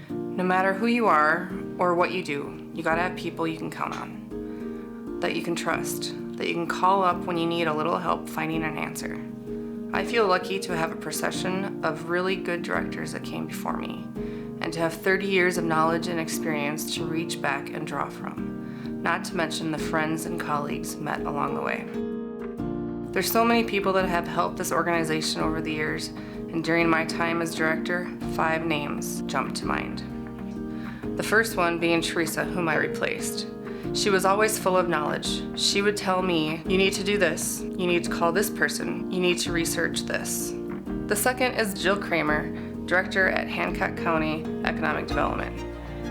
No matter who you are or what you do, you gotta have people you can count on, that you can trust, that you can call up when you need a little help finding an answer. I feel lucky to have a procession of really good directors that came before me, and to have 30 years of knowledge and experience to reach back and draw from, not to mention the friends and colleagues met along the way. There's so many people that have helped this organization over the years, and during my time as director, 5 names jump to mind. The first one being Teresa, whom I replaced. She was always full of knowledge. She would tell me, you need to do this, you need to call this person, you need to research this. The second is Jill Kramer, Director at Hancock County Economic Development.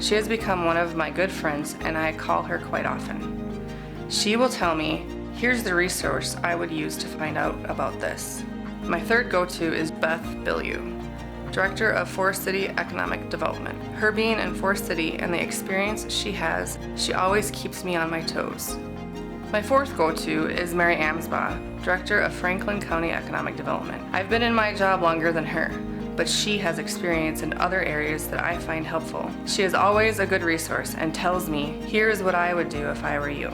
She has become one of my good friends and I call her quite often. She will tell me, here's the resource I would use to find out about this. My third go-to is Beth Bilyeu, Director of Forest City Economic Development. Her being in Forest City and the experience she has, she always keeps me on my toes. My fourth go-to is Mary Amsbaugh, Director of Franklin County Economic Development. I've been in my job longer than her, but she has experience in other areas that I find helpful. She is always a good resource and tells me, here's what I would do if I were you.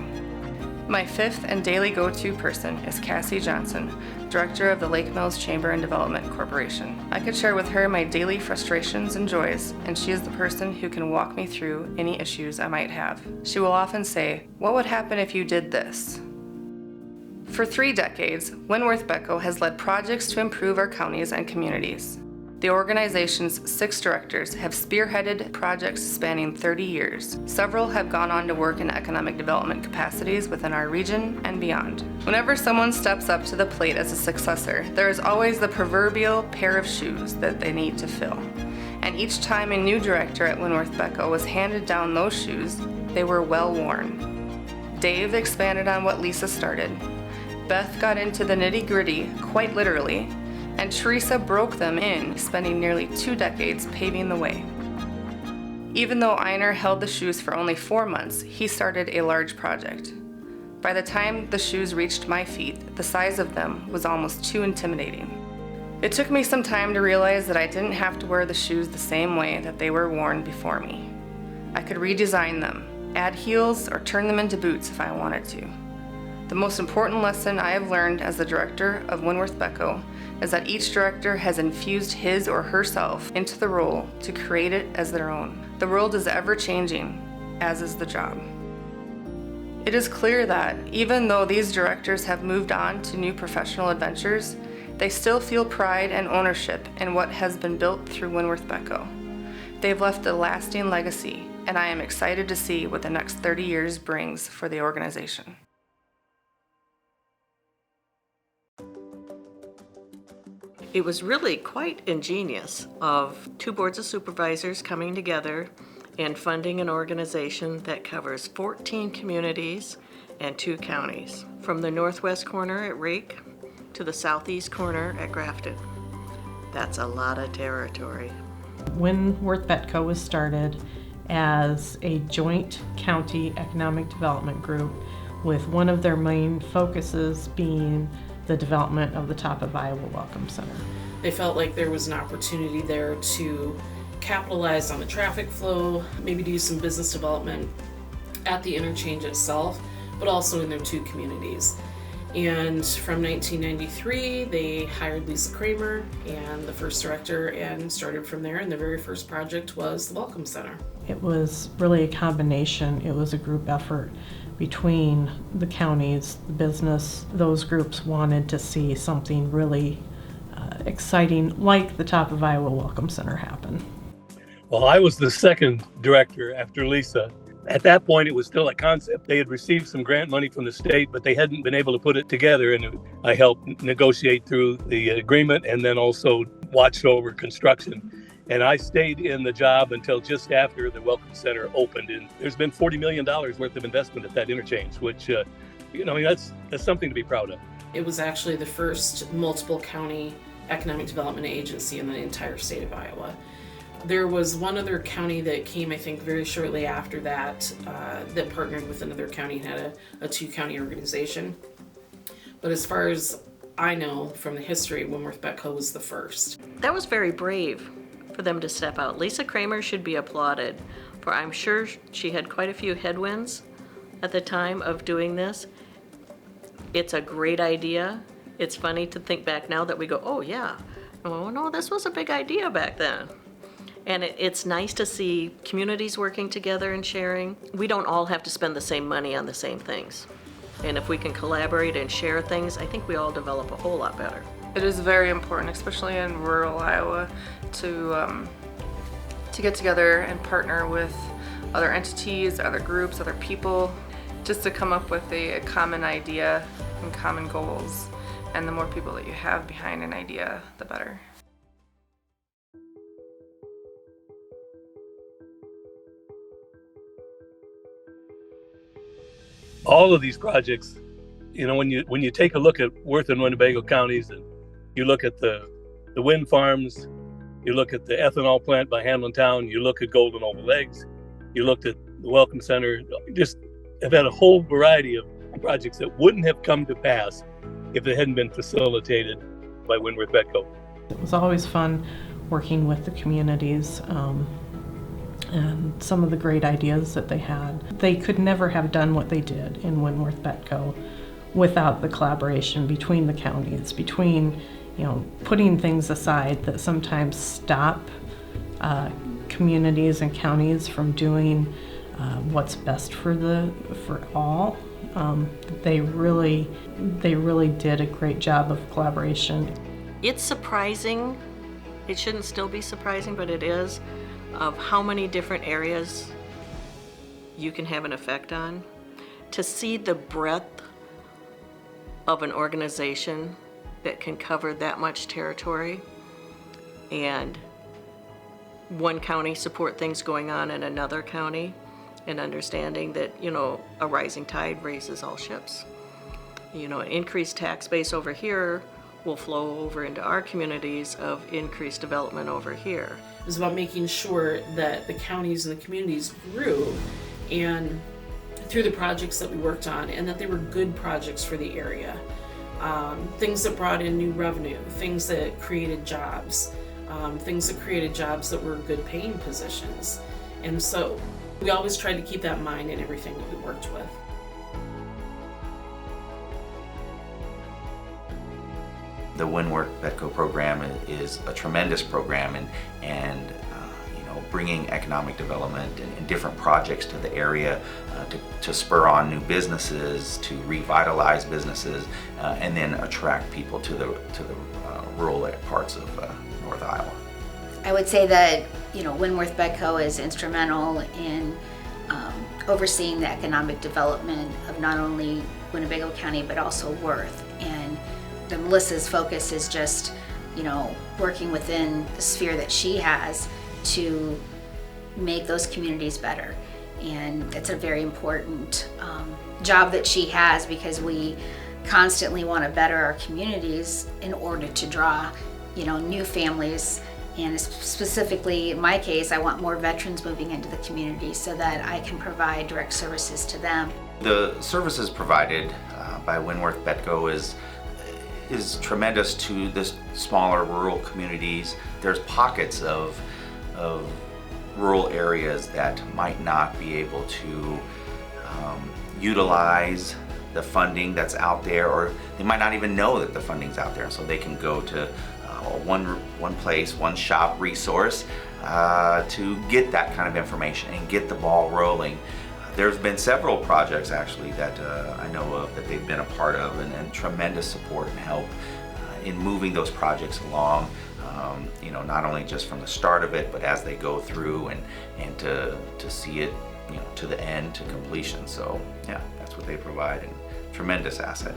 My fifth and daily go-to person is Cassie Johnson, Director of the Lake Mills Chamber and Development Corporation. I could share with her my daily frustrations and joys, and she is the person who can walk me through any issues I might have. She will often say, what would happen if you did this? For 3 decades, Winn-Worth Betco has led projects to improve our counties and communities. The organization's 6 directors have spearheaded projects spanning 30 years. Several have gone on to work in economic development capacities within our region and beyond. Whenever someone steps up to the plate as a successor, there is always the proverbial pair of shoes that they need to fill. And each time a new director at Winn-Worth Betco was handed down those shoes, they were well worn. Dave expanded on what Lisa started. Beth got into the nitty-gritty, quite literally, and Teresa broke them in, spending nearly 2 decades paving the way. Even though Einar held the shoes for only 4 months, he started a large project. By the time the shoes reached my feet, the size of them was almost too intimidating. It took me some time to realize that I didn't have to wear the shoes the same way that they were worn before me. I could redesign them, add heels, or turn them into boots if I wanted to. The most important lesson I have learned as the director of Winn-Worth Betco is that each director has infused his or herself into the role to create it as their own. The world is ever changing, as is the job. It is clear that even though these directors have moved on to new professional adventures, they still feel pride and ownership in what has been built through Winn-Worth Betco. They've left a lasting legacy, and I am excited to see what the next 30 years brings for the organization. It was really quite ingenious of 2 boards of supervisors coming together and funding an organization that covers 14 communities and 2 counties, from the northwest corner at Rake to the southeast corner at Grafton. That's a lot of territory. Winn-Worth Betco was started as a joint county economic development group with one of their main focuses being the development of the Top of Iowa Welcome Center. They felt like there was an opportunity there to capitalize on the traffic flow, maybe do some business development at the interchange itself, but also in their 2 communities. And from 1993, they hired Lisa Kramer and the first director and started from there, and the very first project was the Welcome Center. It was really a combination. It was a group effort between the counties, the business. Those groups wanted to see something really exciting like the Top of Iowa Welcome Center happen. Well, I was the second director after Lisa. At that point, it was still a concept. They had received some grant money from the state, but they hadn't been able to put it together. And I helped negotiate through the agreement and then also watched over construction. And I stayed in the job until just after the Welcome Center opened. And there's been $40 million worth of investment at that interchange, which, that's something to be proud of. It was actually the first multiple county economic development agency in the entire state of Iowa. There was one other county that came, I think, very shortly after that, that partnered with another county and had a 2-county organization. But as far as I know from the history, Winn-Worth Betco was the first. That was very brave for them to step out. Lisa Kramer should be applauded, for I'm sure she had quite a few headwinds at the time of doing this. It's a great idea. It's funny to think back now that we go, oh yeah, oh no, this was a big idea back then. And it's nice to see communities working together and sharing. We don't all have to spend the same money on the same things. And if we can collaborate and share things, I think we all develop a whole lot better. It is very important, especially in rural Iowa, to get together and partner with other entities, other groups, other people, just to come up with a common idea and common goals. And the more people that you have behind an idea, the better. All of these projects, when you take a look at Worth and Winnebago counties, and you look at the wind farms, you look at the ethanol plant by Hamlin Town, you look at Golden Oval Eggs, you looked at the Welcome Center, just have had a whole variety of projects that wouldn't have come to pass if they hadn't been facilitated by Winn-Worth Betco. It was always fun working with the communities. And some of the great ideas that they had. They could never have done what they did in Winn-Worth Betco without the collaboration between the counties, between, putting things aside that sometimes stop communities and counties from doing what's best for all. They really did a great job of collaboration. It's surprising, it shouldn't still be surprising, but it is, of how many different areas you can have an effect on. To see the breadth of an organization that can cover that much territory, and one county support things going on in another county, and understanding that, a rising tide raises all ships. An increased tax base over here will flow over into our communities of increased development over here. It was about making sure that the counties and the communities grew and through the projects that we worked on, and that they were good projects for the area. Things that brought in new revenue, things that created jobs, that were good paying positions. And so we always tried to keep that in mind in everything that we worked with. The Winn-Worth Betco program is a tremendous program, and bringing economic development and different projects to the area to spur on new businesses, to revitalize businesses, and then attract people to the rural parts of North Iowa. I would say that Winn-Worth Betco is instrumental in overseeing the economic development of not only Winnebago County but also Worth. And Melissa's focus is just, working within the sphere that she has to make those communities better. And it's a very important job that she has, because we constantly want to better our communities in order to draw, new families. And specifically in my case, I want more veterans moving into the community so that I can provide direct services to them. The services provided by Winn-Worth Betco is tremendous to the smaller rural communities. There's pockets of rural areas that might not be able to utilize the funding that's out there, or they might not even know that the funding's out there, so they can go to one place, one shop resource to get that kind of information and get the ball rolling. There's been several projects actually that I know of that they've been a part of, and tremendous support and help in moving those projects along. Not only just from the start of it, but as they go through and to see it, to the end, to completion. So yeah, that's what they provide, and tremendous asset.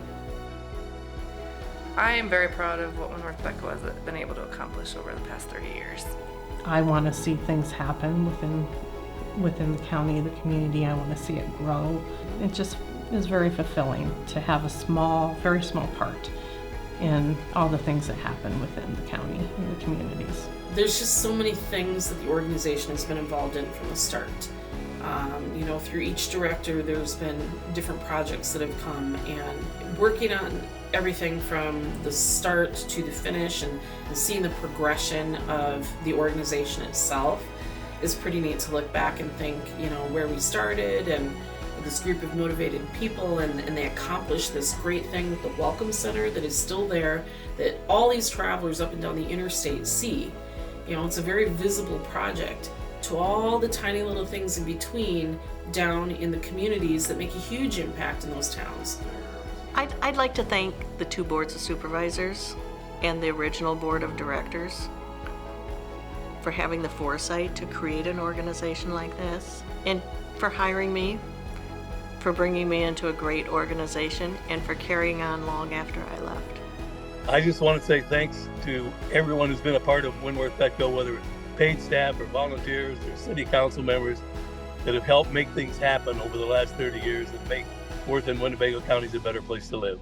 I am very proud of what Winn-Worth Betco has been able to accomplish over the past 30 years. I want to see things happen within the county, the community. I want to see it grow. It just is very fulfilling to have a very small part in all the things that happen within the county and the communities. There's just so many things that the organization has been involved in from the start. Through each director, there's been different projects that have come, and working on everything from the start to the finish and seeing the progression of the organization itself is pretty neat to look back and think, where we started and this group of motivated people, and they accomplished this great thing with the Welcome Center that is still there, that all these travelers up and down the interstate see. It's a very visible project to all the tiny little things in between down in the communities that make a huge impact in those towns. I'd like to thank the 2 boards of supervisors and the original board of directors for having the foresight to create an organization like this, and for hiring me, for bringing me into a great organization, and for carrying on long after I left. I just want to say thanks to everyone who's been a part of Winn-Worth Betco, whether it's paid staff or volunteers or city council members that have helped make things happen over the last 30 years and make Worth and Winnebago counties a better place to live.